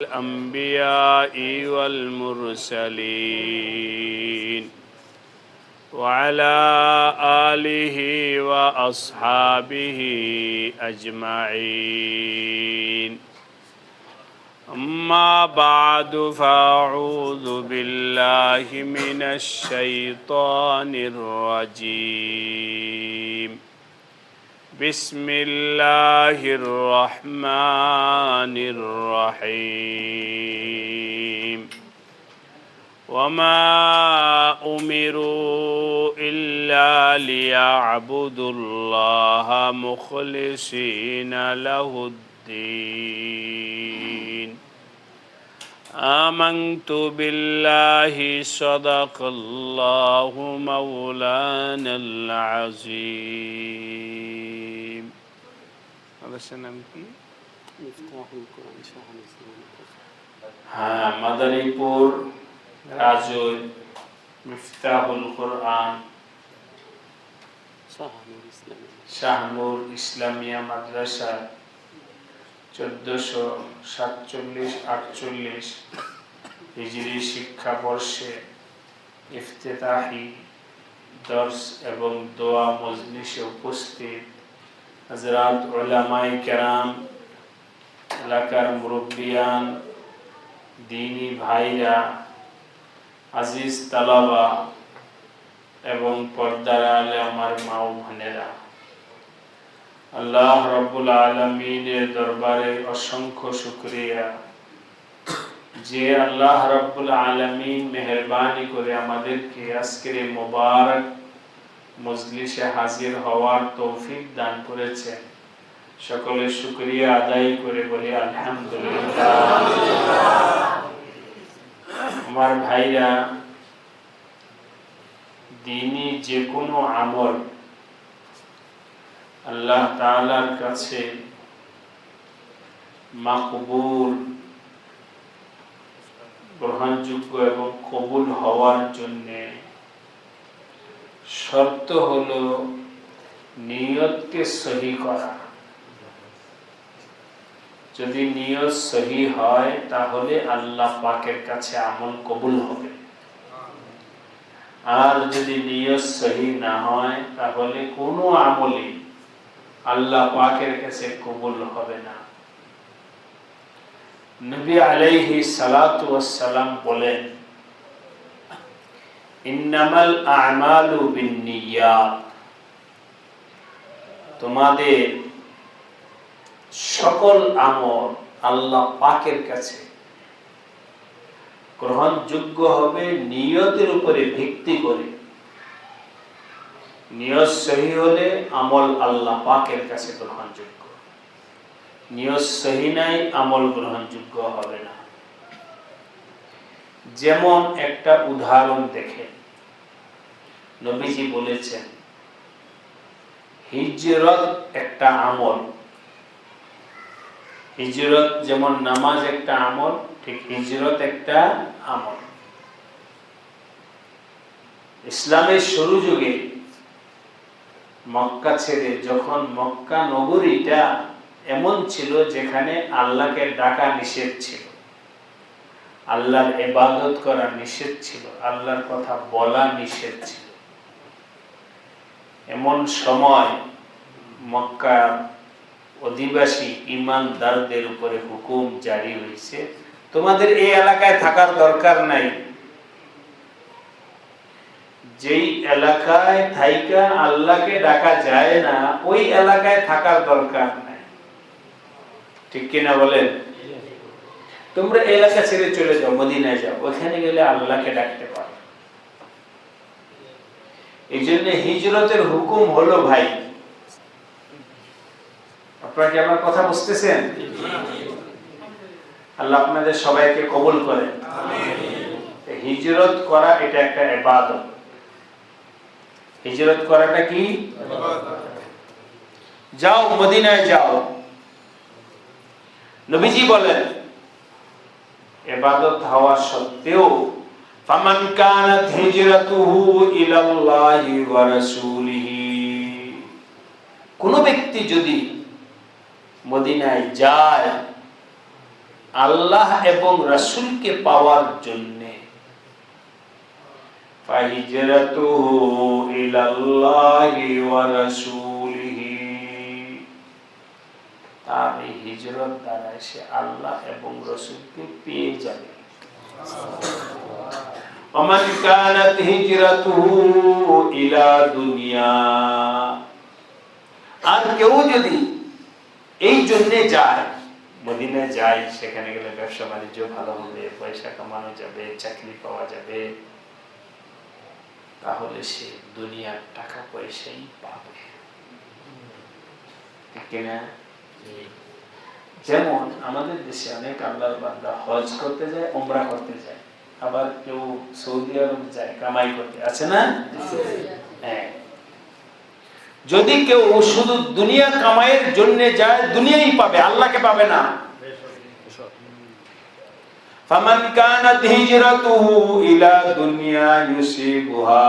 الأنبياء والمرسلين وعلى آله وأصحابه أجمعين. أما بعد فأعوذ بالله من الشيطان الرجيم. بسم الله الرحمن الرحيم. وما أمروا إلا ليعبدوا الله مخلصين له الدين. آمنت بالله صدق الله مولانا العظيم. মাদারীপুর রাজুর মিফতাহুল কোরআন শাহনুর ইসলামিয়া মাদ্রাসা 1447-48 হিজরি শিক্ষাবর্ষে ইফতেতাহি দর্স এবং দোয়া মজলিসে উপস্থিত হযরত উলামায়ে কেরাম, এলাকার মুরব্বিয়ান, দ্বীনি ভাইরা, আজিজ তালাবা এবং পর্দার আলে আমার মা ও বোনেরা, আল্লাহ রাব্বুল আলামিনের দরবারে অসংখ্য শুকরিয়া যে আল্লাহ রাব্বুল আলামিন মেহেরবানি করে আমাদেরকে আজকের এই মোবারক মজলিসে হাজির হওয়ার তৌফিক দান করেছেন। সকলের শুকরিয়া আদায় করে বলি আলহামদুলিল্লাহ। আমার ভাইরা, দ্বীনি যে কোনো আমল আল্লাহ তাআলার কাছে মাকবুল, গ্রহণযোগ্য এবং কবুল হওয়ার জন্য শর্ত হলো নিয়তকে সহি করা। যদি নিয়ত সহি হয় তাহলে আল্লাহ পাকের কাছে আমল কবুল হবে, আর যদি নিয়ত সহি না হয় তাহলে কোনো আমলই আল্লাহ পাকের কাছে কবুল হবে না। নবী আলাইহিস সালাতু ওয়াস সালাম বলেন, ইন্নামাল আ'মালু বিন্নিয়াত, তোমাদের সকল আমল আল্লাহ পাকের কাছে গ্রহণযোগ্য হবে নিয়তের উপরে ভিত্তি করে। নিয়ত সহি হলে আমল আল্লাহ পাকের কাছে গ্রহণযোগ্য, নিয়ত সহি নাই আমল গ্রহণযোগ্য হবে না। যেমন একটা উদাহরণ দেখেন, নবীজি বলেছেন হিজরত একটা আমল। হিজরত যেমন নামাজ একটা আমল, ঠিক হিজরত একটা আমল। ইসলামের শুরু যুগে মক্কা ছেড়ে, যখন মক্কা নগরীটা এমন ছিল যেখানে আল্লাহকে ডাকা নিষেধ ছিল, আল্লাহর ইবাদত করা নিষেধ ছিল, আল্লাহর কথা বলা নিষেধ ছিল, এমন সময় মক্কা অধিবাসী ঈমানদারদের উপরে হুকুম জারি হয়েছে, তোমাদের এই এলাকায় থাকার দরকার নাই। যেই এলাকায় থাইকা আল্লাহকে ডাকা যায় না, ওই এলাকায় থাকার দরকার নাই। ঠিক কিনা বলেন? তোমরা এলাকা ছেড়ে চলে যাও, মদিনায় যাও, ওখানে গেলে আল্লাহকে ডাকতে পারো। এই জন্য হিজরতের হুকুম হলো ভাই। আপনারা কি আমার কথা বুঝতেছেন? আল্লাহ আপনাদের সবাইকে কবুল করেন। হিজরত করা এটা একটা ইবাদত। হিজরত করাটা কি? যাও মদিনায় যাও। নবীজি বলেন ইবাদত হওয়া সত্ত্বেও ফামান কানাত হিজরাতুহু ইলাল্লাহি ওয়া রাসূলিহি, কোন ব্যক্তি যদি মদিনায় যায় আল্লাহ এবং রাসূলকে পাওয়ার জন্য, ফাহিজরাতুহু ইলাল্লাহি ওয়া রাসূলিহি, তার এই হিজরত দ্বারা সে আল্লাহ এবং রাসূলকে পেয়ে যাবে। ওমান কানাত হিজরাতুহু ইলা দুনিয়া, আর কেউ যদি এই জন্য যায়, মদিনায় যায়, সেখানে গেলে ব্যবসা বাণিজ্য ভালো হবে, পয়সা কামানো যাবে, চাকরি পাওয়া যাবে, তাহলে সে দুনিয়ার টাকা পয়সাই পাবে, ঠিক না? যেমন আমাদের দেশে অনেক আল্লাহর বান্দা হজ করতে যায়, উমরা করতে যায়, আবার কেউ সৌদি আরব যায় কামাই করতে, আছে না? হ্যাঁ, যদি কেউ শুধু দুনিয়া কামাইয়ের জন্য যায়, দুনিয়াই পাবে, আল্লাহকে পাবে না। ফামান কানাত হিজরাতুহু ইলা দুনিয়া ইউসিবুহা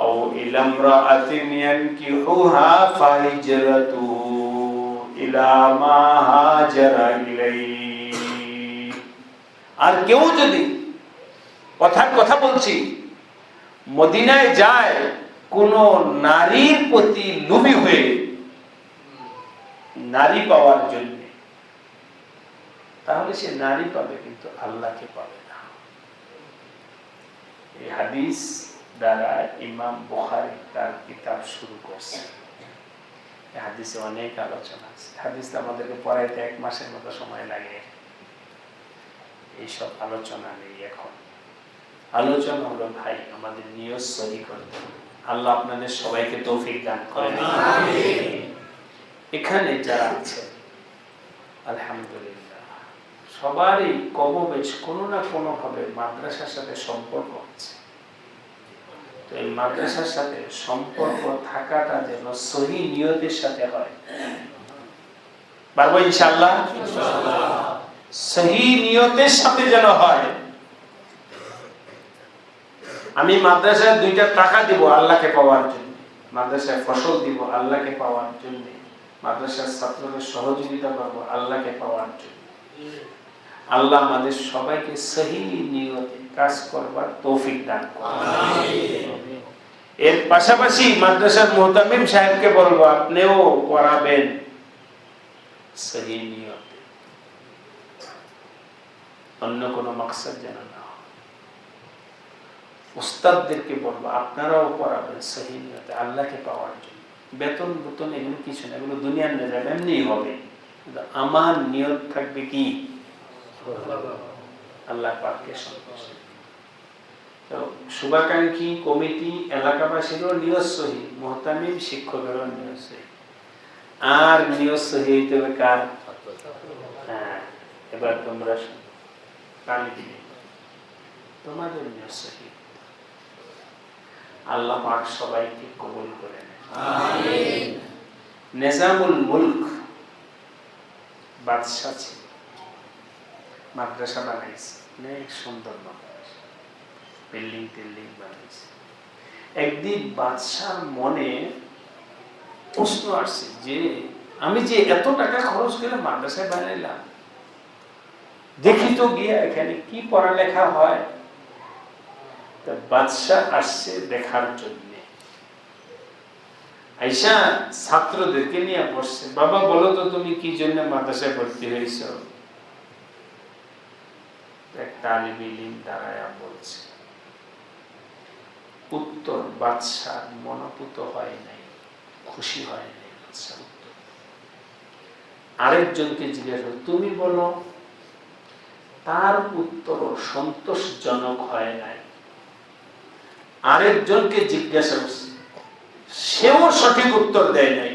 আও ইলা ইমরাআতিন ইয়ানকিহুহা ফাহিজরাতুহু ইলা মা হাজারা ইলাইহি। আর কেউ যদি, কথা বলছি, মদিনায় যায় কোন নারীর প্রতি লোভী হয়ে, নারী পাওয়ার জন্য, তাহলে সে নারী পাবে কিন্তু আল্লাহকে পাবে না। এই হাদিস দ্বারা ইমাম বুখারী তার কিতাব শুরু করছে। এই হাদিসে অনেক আলোচনা আছে। হাদিসটা আমাদেরকে পড়াইতে 1 মাসের মতো সময় লাগে। এইসব আলোচনা নেই এখন। আলোচনা হলো ভাই আমাদের নিয়ত সহি করতে হবে। আল্লাহ আপনাদের সবাইকে তৌফিক দান করেন। আমিন। এখানে যারা আছে আলহামদুলিল্লাহ সবারই কমবেশ কোনো না কোনো ভাবে মাদ্রাসার সাথে সম্পর্ক আছে। তো এই মাদ্রাসার সাথে সম্পর্ক থাকাটা যেন সহি নিয়তের সাথে হয়, পারবো ইনশাআল্লাহ? সহি নিয়তের সাথে যেন হয়। আমি মাদ্রাসায় 2টা টাকা দিব আল্লাহকে পাওয়ার জন্য, মাদ্রাসায় ফসল দিব আল্লাহকে পাওয়ার জন্য, মাদ্রাসার ছাত্রদের সহযোগিতা করব আল্লাহকে পাওয়ার জন্য। আল্লাহ আমাদের সবাইকে সহি নিয়তে কাজ করবার তৌফিক দান করুন। আমিন। এর পাশাপাশি মাদ্রাসার মুহতামিম সাহেবকে বলবো আপনিও পড়াবেন সহি নিয়তে, অন্য কোনো মাকসাদ যেন না হয়। উস্তাদদেরকে বলবো আপনারাও পড়াবেন সহি নিয়তে আল্লাহকে পাওয়ার জন্য। বেতন বেতন এগুলো কিছু না, এগুলো দুনিয়ার নিজাম, এমনি হবে, কিন্তু আমার নিয়ত থাকবে কি আল্লাহ পাককে সন্তুষ্ট। তো শুভাকাঙ্ক্ষী কমিটি এলাকাবাসীরও নিয়ত সহি, মুহতামিম শিক্ষকেরও নিয়ত সহি। আর নিয়ত সহি হইতে হবে কার? হ্যাঁ, এবার তোমরা তোমাদের নিয়ত সহি। আল্লাহ পাক সবাইকে কবুল করে নেন। আমিন। নিজামুল মুলক বাদশা ছিল, মাদ্রাসা বানাইছে, অনেক সুন্দর মাদ্রাসা, বিল্ডিং টিল্ডিং বানাইছে। একদিন বাদশার মনে প্রশ্ন আসছে যে আমি যে এত টাকা খরচ করে মাদ্রাসায় বানাইলাম, দেখি তো গিয়া এখানে কি পড়ালেখা হয়। বাদশা আসছে দেখার জন্য। আইসা ছাত্রদেরকে নিয়ে বসছে, বাবা বলো তো তুমি কি জন্য মাদ্রাসায় ভর্তি হয়েছ? এক তালিব ইলম দাঁড়ায়া বলছে, উত্তর বাদশার মনোপুত হয় নাই, খুশি হয় নাই। বাদশার উত্তর আরেকজনকে জিজ্ঞাসা, তুমি বলো। তার উত্তর সন্তোষজনক হয় নাই। আরেকজনকে জিজ্ঞাসা করছে, সেও সঠিক উত্তর দেয় নাই।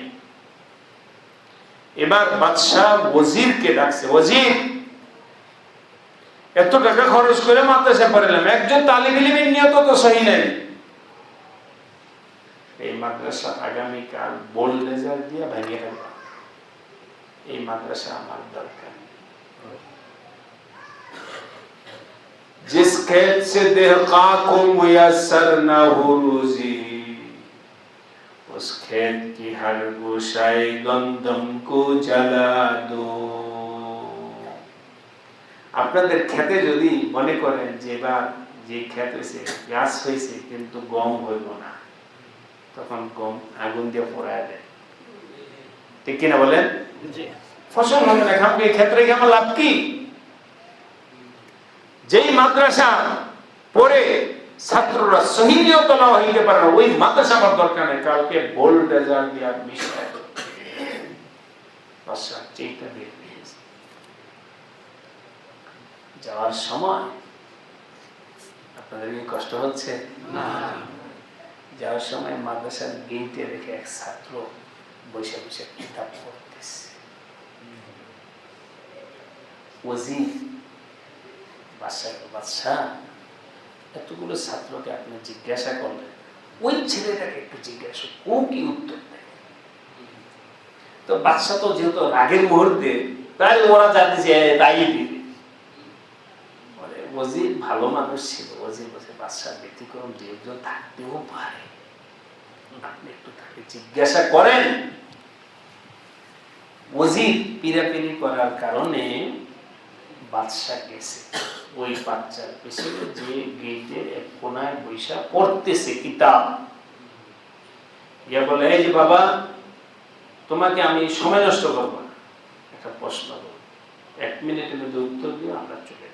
এবার বাদশাহ ওজিরকে ডাকছে, ওজির এত টাকা খরচ করে মাদ্রাসায় পড়ালাম, একজন তালিব ইলমের নিয়ত তো সহি নাই। এই মাদ্রাসা আগামীকাল বোর্ড রেজাল্ট দিয়ে ভেঙে ফেলবে। এই মাদ্রাসা আমার দরকার। जिस खेत से देहका को मुयस्सर न हो रोजी, उस खेत की हर गोशाए गंदम को जला दो। আপনাদের খেতে যদি মনে করেন যে এবার যে ক্ষেত হয়েছে গাছ হয়েছে কিন্তু গম হইব না, তখন গম আগুন দিয়ে পোড়ায় দেয়, ঠিক কিনা বলেন? ফসল হবে না, খাম এই ক্ষেত্রে আমার লাভ কি? যেই মাদ্রাসা পড়ে ছাত্ররা সহি নিয়তলা হইতে পারে না, ওই মাদ্রাসা আমার দরকার নেই, কালকে বোল্ড রেজাল্ট দিয়ে মিশায় বাসা চেইটা দিয়ে যাওয়ার সময় আপনাদের কি কষ্ট হচ্ছে? না। যাওয়ার সময় মাদ্রাসার গেটে রেখে এক ছাত্র বসে বসে কিতাব পড়তেছে। ওয়াজির বাদশা এতগুলো ছাত্রকে আপনি জিজ্ঞাসা করলেন, ওই ছেলেটাকে একটু জিজ্ঞাসা ও কি উত্তর দেয়? তো বাদশা তো যেহেতু রাগের মুহূর্তে তাই ওরা জানতেছে তাই দিবে। ওয়াজির ভালো মানুষ ছিল, ওয়াজির বসে বাদশার ব্যতিক্রম যে একজন থাকতেও পারে, আপনি একটু তাকে জিজ্ঞাসা করেন। ওয়াজির পিরাপিরি করার কারণে বাদশা গেছে ওই বাচ্চার পেছনে যে গেটের এক কোনায় বৈশা পড়তেছে কিতাব, ইয়া বলে এই যে বাবা তোমাকে আমি সময় নষ্ট করবো না, একটা প্রশ্ন করবো, 1 মিনিটের মধ্যে উত্তর দিও, আমরা চলে যাব।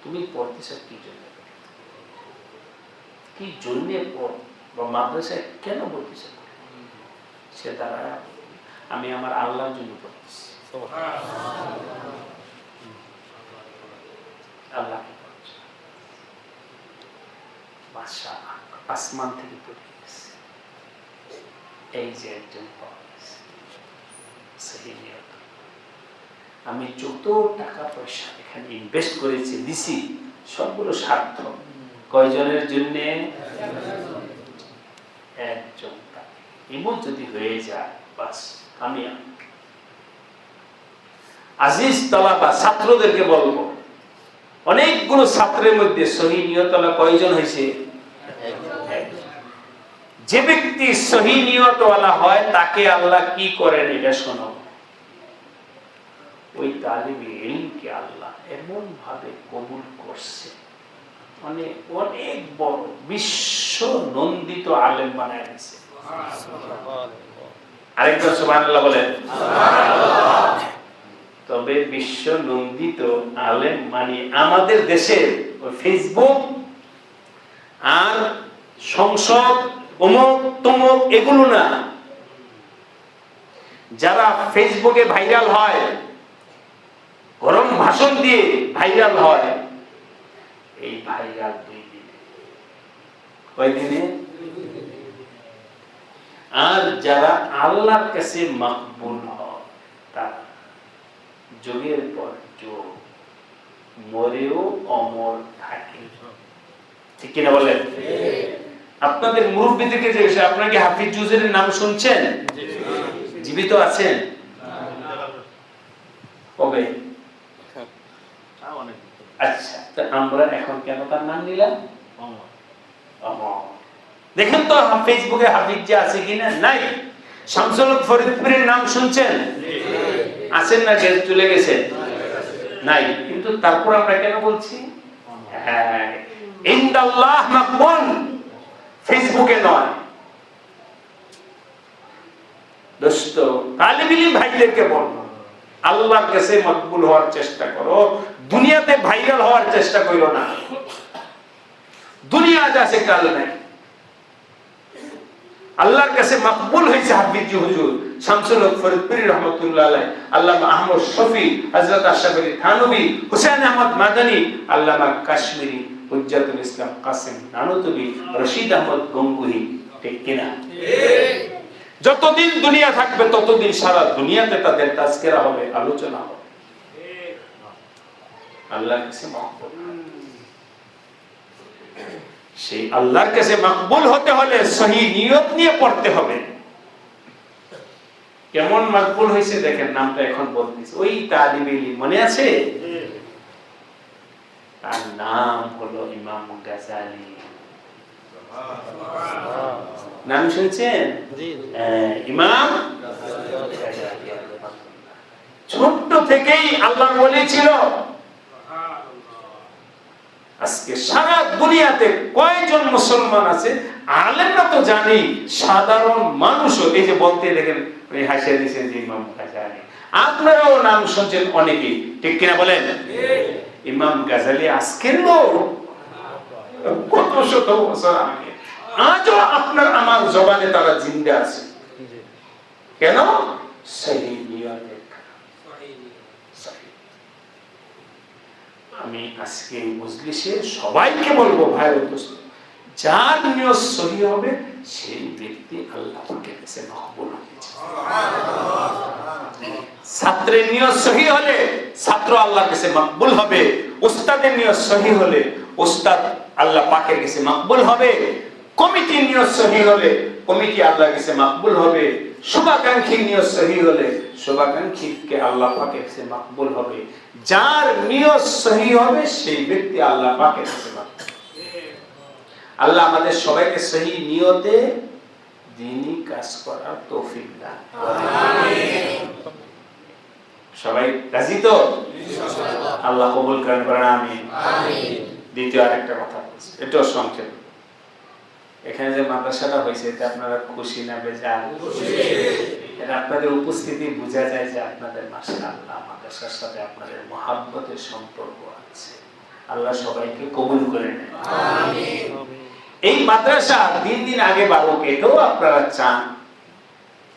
তুমি পড়তেছ কি জন্য, কি জন্য পড় বা মাদ্রাসায় কেন পড়তেছ? সে দ্বারা আমি আমার আল্লাহর জন্য পড়তেছি, আল্লাহকে পড়ছি। বাদশা আসমান থেকে পড়ে গেছে, এই যে একজন আমি যত টাকা পয়সা এখানে ইনভেস্ট করেছি দিছি সবগুলো সার্থক। কয়জনের জন্য? একজন। এমন যদি হয়ে যায় বাস আমি আজিজ তালাবা ছাত্রদেরকে বলবো, অনেকগুলো ছাত্রের মধ্যে সহি নিয়তলা কয়জন হয়েছে? যে ব্যক্তি সহি নিয়তওয়ালা হয় তাকে আল্লাহ কি করেন এটা শোনো। ওই তালিবে ইলমকে আল্লাহ এমন ভাবে কবুল করছে, অনেক অনেক বড় বিশ্ব নন্দিত আলেম বানায় দিয়েছে। আরেকবার সুবহানাল্লাহ বলেন। তবে বিশ্ব নন্দিত আলেম মানে আমাদের দেশের ফেসবুক আর সংসদ অমুক তমুক এগুলো না। যারা ফেসবুকে ভাইরাল হয়, গরম ভাষণ দিয়ে ভাইরাল হয়, এই ভাইরাল 2 দিনে, কয়দিনে? আর যারা আল্লাহর কাছে মকবুল হয় তারা যুগের পর যুগ মরেও অমর থাকে, ঠিক কিনা বলেন? আপনাদের মুরব্বীদেরকে যে আপনারা কি হাফিজ জুজের নাম শুনছেন? জীবিত আছেন? কবে? আচ্ছা, তো আমরা এখন কেন তার নাম নিলাম? দেখেন তো ফেসবুকে হাফিজ যে আছে কিনা? নাই। শামসুল হক ফরিদপুরের নাম শুনছেন? আছেন না? চলে গেছেন? নাই। কিন্তু তারপর আমরা কেন বলছি? হ্যাঁ, ইনদাল্লাহ মাকবুল, ফেসবুকে নয়। দোস্ত তালিব ইলম ভাইদেরকে বলবো, আল্লাহর কাছে মকবুল হওয়ার চেষ্টা করো, দুনিয়াতে ভাইরাল হওয়ার চেষ্টা করো না। দুনিয়া আছে কাল নাই। আল্লাহর কাছে মকবুল হয়েছে হাফিজ হুজুর শামসুল হক ফরিদপুরি রহমাতুল্লাহ আলাইহি, আল্লামা আহমদ শফি, হযরত আশরাফ আলী থানভী, হুসাইন আহমদ মাদানী, আল্লামা কাশ্মীরি, হুজ্জাতুল ইসলাম কাসেম নানুতুবি, রশিদ আহমদ গঙ্গুহি, ঠিক কিনা? যতদিন দুনিয়া থাকবে ততদিন সারা দুনিয়াতে তাদের তাজকিরা হবে, আলোচনা হবে। আল্লাহর কাছে মকবুল, সেই আল্লাহর কাছে মকবুল হতে হলে সহি নিয়ত নিয়ে পড়তে হবে। কেমন মকবুল হয়েছে দেখেন, নামটা এখন বলতেছি। ওই তালিবে ইলম মনে আছে? তার নাম হলো ইমাম গাজালি। নাম শুনছেন? ইমাম গাজালি। ছোট্ট থেকেই আল্লাহর ওলি ছিল। আজকে সারা দুনিয়াতে কয়জন মুসলমান আছে? আলেমরা তো জানি, সাধারণ মানুষও এই যে বলতে দেখেন ওই হাসিয়ে দিয়েছেন যে ইমাম গাজালি, আপনারাও নাম শুনছেন অনেকেই, ঠিক কিনা বলেন? ইমাম গাজালি আজকের লোক, কত শত বছর আগে, আজও আপনার আমার জবানে তারা জিন্দা আছে। কেন? সহি নিয়তে। আমি আজকে মজলিসে সবাইকে বলবো, ভাই দোস্ত, যার নিয়ত সহি হবে সেই ব্যক্তি আল্লাহ পাকের কাছে মকবুল হবে। ছাত্রের নিয়ত সহি হলে ছাত্র আল্লাহর কাছে মকবুল হবে, উস্তাদের নিয়ত সহি হলে উস্তাদ আল্লাহ পাকের কাছে মকবুল হবে, কমিটির নিয়ত সহি হলে কমিটি আল্লাহর কাছে মকবুল হবে, শুভাকাঙ্ক্ষীর নিয়ত সহি হলে শুভাকাঙ্ক্ষীকে আল্লাহ পাকের কাছে মকবুল হবে। যার নিয়ত সহি হবে সেই ব্যক্তি আল্লাহ পাকের কাছে মকবুল। আল্লাহ আমাদের সবাইকে সহি নিয়তে দ্বীনি কাজ করার তৌফিক দান করেন। আমিন। সবাই রাজি তো? ইনশাআল্লাহ। আল্লাহ কবুল করেন, আমিন। আমিন। দ্বিতীয় আরেকটা কথা বলছি, এটাও সংক্ষেপ। এখানে যে মাদ্রাসাটা হয়েছে এতে আপনারা খুশি না বেজার? খুশি। এটা আপনাদের উপস্থিতি বোঝা যায় যে আপনাদের মাশাআল্লাহ মাদ্রাসার সাথে আপনাদের মহব্বতের সম্পর্ক আছে। আল্লাহ সবাইকে কবুল করে নেন। আমিন। এই মাদ্রাসা দিন দিন আগে বাড়ুক, এটাও আপনারা চান,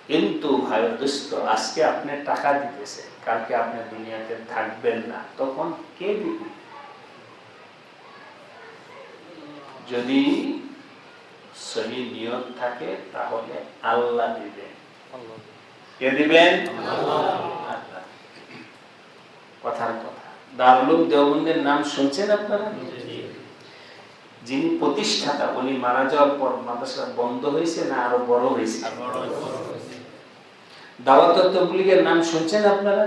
কিন্তু ভাই দোস্ত, আজকে আপনি টাকা দিতেছেন, কালকে আপনি দুনিয়াতে থাকবেন না, তখন কে দিবে? যদি সহি নিয়ত থাকে তাহলে আল্লাহ দিবেন। কে দিবেন? আল্লাহ। কথার কথা। দারুল দেওবন্দের নাম শুনছেন আপনারা? যিনি প্রতিষ্ঠাতা, উনি মারা যাওয়ার পর মাদ্রাসা বন্ধ হয়েছে না আরো বড় হয়েছে? দাওয়াত তাবলীগের নাম শুনছেন আপনারা?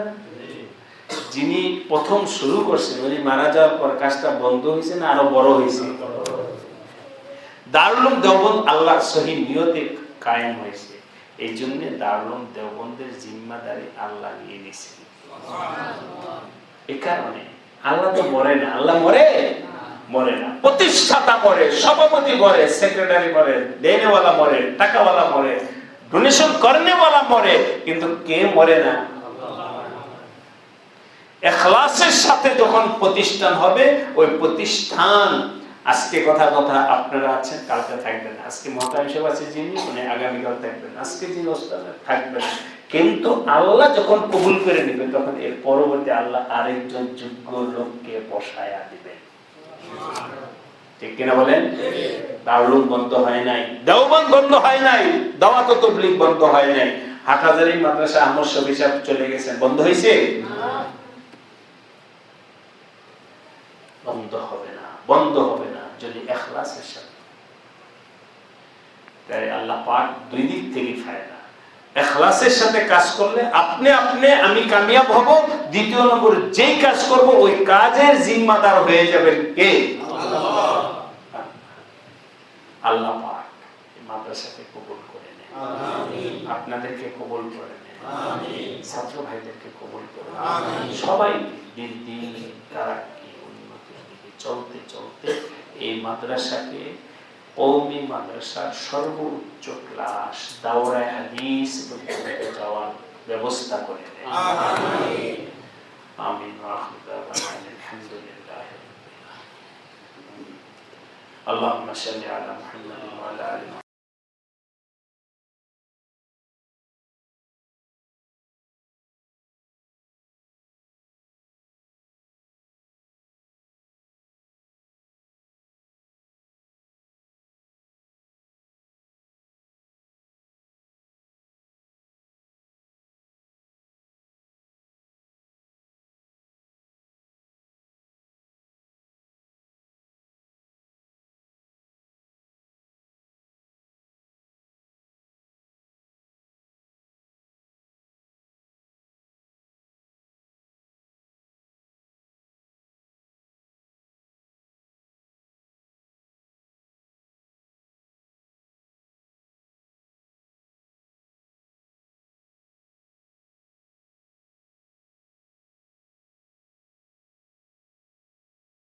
যিনি প্রথম শুরু করছেন উনি মারা যাওয়ার পর কাজটা বন্ধ হয়েছে না আরো বড় হয়েছে? দারুল দেওবন্দ আল্লাহর সহি নিয়তে কায়েম হয়েছে, এই জন্য দারুল দেওবন্দের জিম্মাদারি আল্লাহ নিয়ে নিয়েছেন। এই কারণে আল্লাহ তো মরে না। আল্লাহ মরে? মরে না। প্রতিষ্ঠাতা মরে, সভাপতি মরে, সেক্রেটারি মরে, দেনেওয়ালা মরে, টাকাওয়ালা মরে, ডোনেশন করনেওয়ালা মরে, কিন্তু কে মরে না? ইখলাসের সাথে যখন প্রতিষ্ঠান হবে, ওই প্রতিষ্ঠান, আজকে কথা আপনারা আছেন, কালকে থাকবেন, আজকে মহতামিম সাহেব আছে যিনি, উনি আগামীকাল থাকবেন, আজকে যিনি ওস্তাদ থাকবেন, কিন্তু আল্লাহ যখন কবুল করে নেবেন তখন এর পরবর্তী আল্লাহ আরেকজন যোগ্য লোককে বসায়া দিবেন। ঠিক কিনা বলেন? দারুল বন্ধ হয় নাই, দেওবন্দ বন্ধ হয় নাই, দাওয়াত তাবলীগ বন্ধ হয় নাই, হাটহাজারী মাদ্রাসা আহমদ শফি সাহেব চলে গেছেন, বন্ধ হয়েছে? বন্ধ হবে না, বন্ধ হবে না যদি ইখলাসের সাথে। তাই আল্লাহ পাক দুই দিক থেকে ফায়দা। ইখলাসের সাথে কাজ করলে আপনি আমি কামিয়াব হব, দ্বিতীয় নম্বর যেই কাজ করব ওই কাজের জিম্মাদার হয়ে যাবেন কে? আল্লাহ। আল্লাহ পাক এই মাদ্রাসাকে কবুল করে নেন। আমিন। আপনাদেরকে কবুল করে নেন। আমিন। ছাত্র ভাইদেরকে কবুল করে নেন। আমিন। সবাই দিন দিন তারাক্কি উন্নতির দিকে চলতে চলতে এই মাদ্রাসাকে কওমি মাদ্রাসার সর্বোচ্চ ক্লাস দাওরায়ে হাদিস পর্যন্ত যাওয়ার ব্যবস্থা করে দেন। আমিন। আমিন। আলহামদুলিল্লাহ। আল্লাহুম্মা সাল্লি আলা মুহাম্মাদিন ওয়া আলা আলি